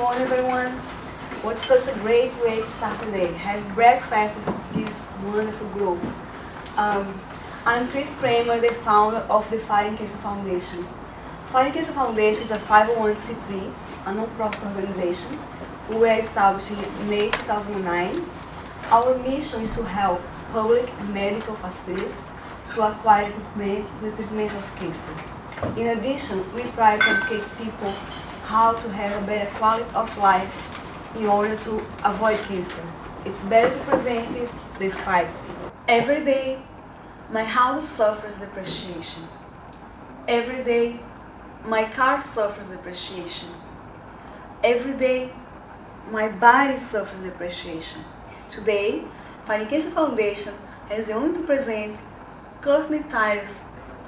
morning, everyone. What's such a great way to start the day? Have breakfast with this wonderful group. I'm Cris Kramer, the founder of the Fighting Cancer Foundation. Fighting Cancer Foundation is a 501c3, a non-profit organization. We were established in May 2009. Our mission is to help public and medical facilities to acquire equipment in the treatment of cancer. In addition, we try to educate people how to have a better quality of life in order to avoid cancer. It's better to prevent it than fight it. Every day, my house suffers depreciation. Every day, my car suffers depreciation. Every day, my body suffers depreciation. Today, Fighting Cancer Foundation has the honor to present Courtney Titus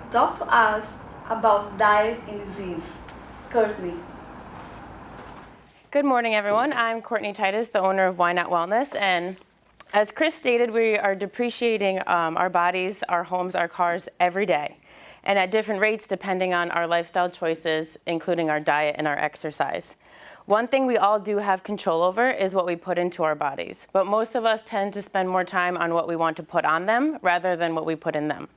to talk to us about diet and disease. Courtney. Good morning, everyone. I'm Courtney Titus, the owner of Why Not Wellness, and as Cris stated, we are depreciating our bodies, our homes, our cars every day, and at different rates depending on our lifestyle choices, including our diet and our exercise. One thing we all do have control over is what we put into our bodies, but most of us tend to spend more time on what we want to put on them rather than what we put in them.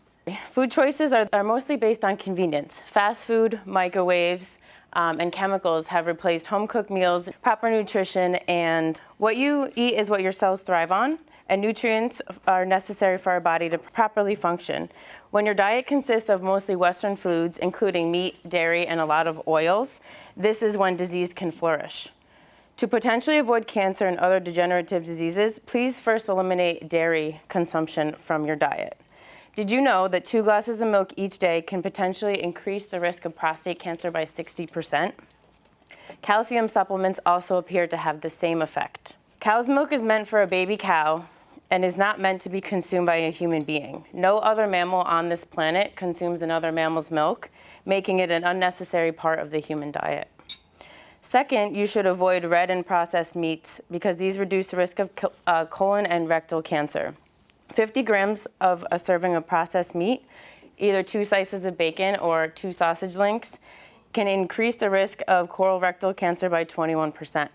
Food choices are mostly based on convenience. Fast food, microwaves, and chemicals have replaced home-cooked meals, proper nutrition, and what you eat is what your cells thrive on, and nutrients are necessary for our body to properly function. When your diet consists of mostly Western foods, including meat, dairy, and a lot of oils, this is when disease can flourish. To potentially avoid cancer and other degenerative diseases, please first eliminate dairy consumption from your diet. Did you know that 2 glasses of milk each day can potentially increase the risk of prostate cancer by 60%? Calcium supplements also appear to have the same effect. Cow's milk is meant for a baby cow and is not meant to be consumed by a human being. No other mammal on this planet consumes another mammal's milk, making it an unnecessary part of the human diet. Second, you should avoid red and processed meats because these reduce the risk of colon and rectal cancer. 50 grams of a serving of processed meat, either 2 slices of bacon or 2 sausage links, can increase the risk of colorectal cancer by 21%.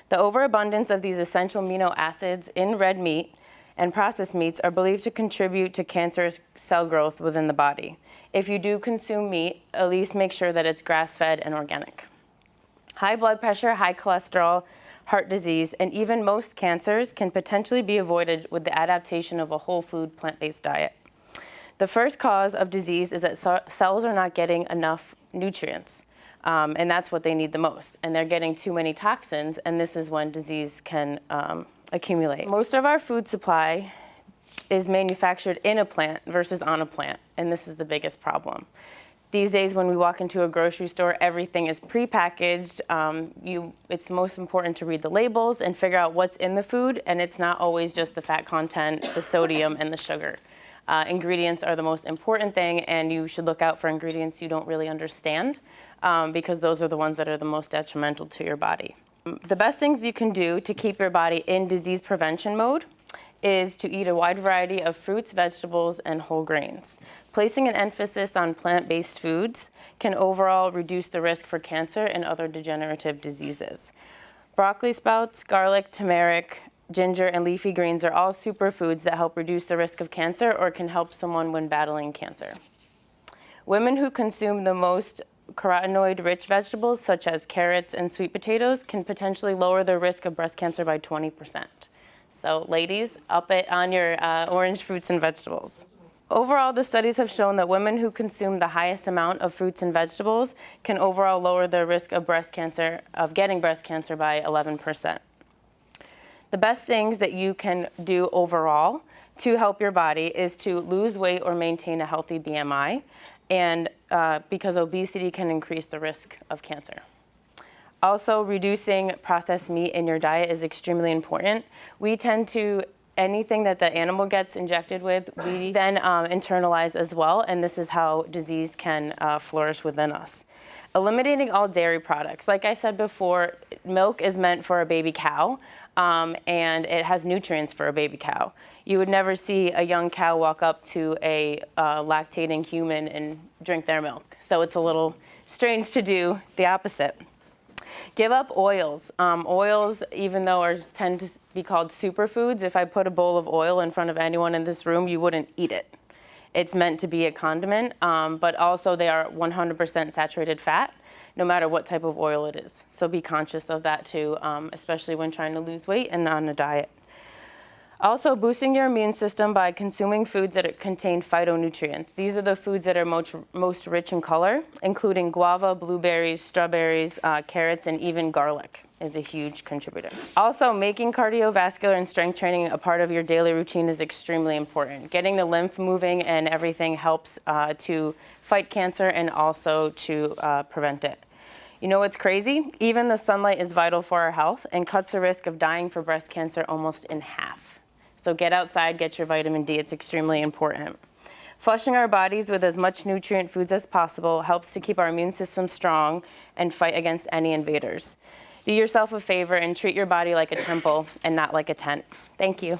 The overabundance of these essential amino acids in red meat and processed meats are believed to contribute to cancerous cell growth within the body. If you do consume meat, at least make sure that it's grass-fed and organic. High blood pressure, high cholesterol, heart disease, and even most cancers can potentially be avoided with the adaptation of a whole food plant-based diet. The first cause of disease is that cells are not getting enough nutrients, and that's what they need the most. And they're getting too many toxins, and this is when disease can accumulate. Most of our food supply is manufactured in a plant versus on a plant, and this is the biggest problem. These days, when we walk into a grocery store, everything is prepackaged. It's most important to read the labels and figure out what's in the food, and it's not always just the fat content, the sodium, and the sugar. Ingredients are the most important thing, and you should look out for ingredients you don't really understand, because those are the ones that are the most detrimental to your body. The best things you can do to keep your body in disease prevention mode is to eat a wide variety of fruits, vegetables, and whole grains. Placing an emphasis on plant-based foods can overall reduce the risk for cancer and other degenerative diseases. Broccoli sprouts, garlic, turmeric, ginger, and leafy greens are all superfoods that help reduce the risk of cancer or can help someone when battling cancer. Women who consume the most carotenoid-rich vegetables, such as carrots and sweet potatoes, can potentially lower their risk of breast cancer by 20%. So ladies, up it on your orange fruits and vegetables. Overall, the studies have shown that women who consume the highest amount of fruits and vegetables can overall lower their risk of getting breast cancer by 11%. The best things that you can do overall to help your body is to lose weight or maintain a healthy BMI, and because obesity can increase the risk of cancer. Also, reducing processed meat in your diet is extremely important. We tend to, anything that the animal gets injected with, we then internalize as well, and this is how disease can flourish within us. Eliminating all dairy products. Like I said before, milk is meant for a baby cow, and it has nutrients for a baby cow. You would never see a young cow walk up to a lactating human and drink their milk. So it's a little strange to do the opposite. Give up oils. Oils, even though tend to be called superfoods, if I put a bowl of oil in front of anyone in this room, you wouldn't eat it. It's meant to be a condiment, but also they are 100% saturated fat, no matter what type of oil it is. So be conscious of that too, especially when trying to lose weight and on a diet. Also, boosting your immune system by consuming foods that contain phytonutrients. These are the foods that are most rich in color, including guava, blueberries, strawberries, carrots, and even garlic is a huge contributor. Also, making cardiovascular and strength training a part of your daily routine is extremely important. Getting the lymph moving and everything helps to fight cancer and also to prevent it. You know what's crazy? Even the sunlight is vital for our health and cuts the risk of dying for breast cancer almost in half. So get outside, get your vitamin D, it's extremely important. Flushing our bodies with as much nutrient foods as possible helps to keep our immune system strong and fight against any invaders. Do yourself a favor and treat your body like a temple and not like a tent. Thank you.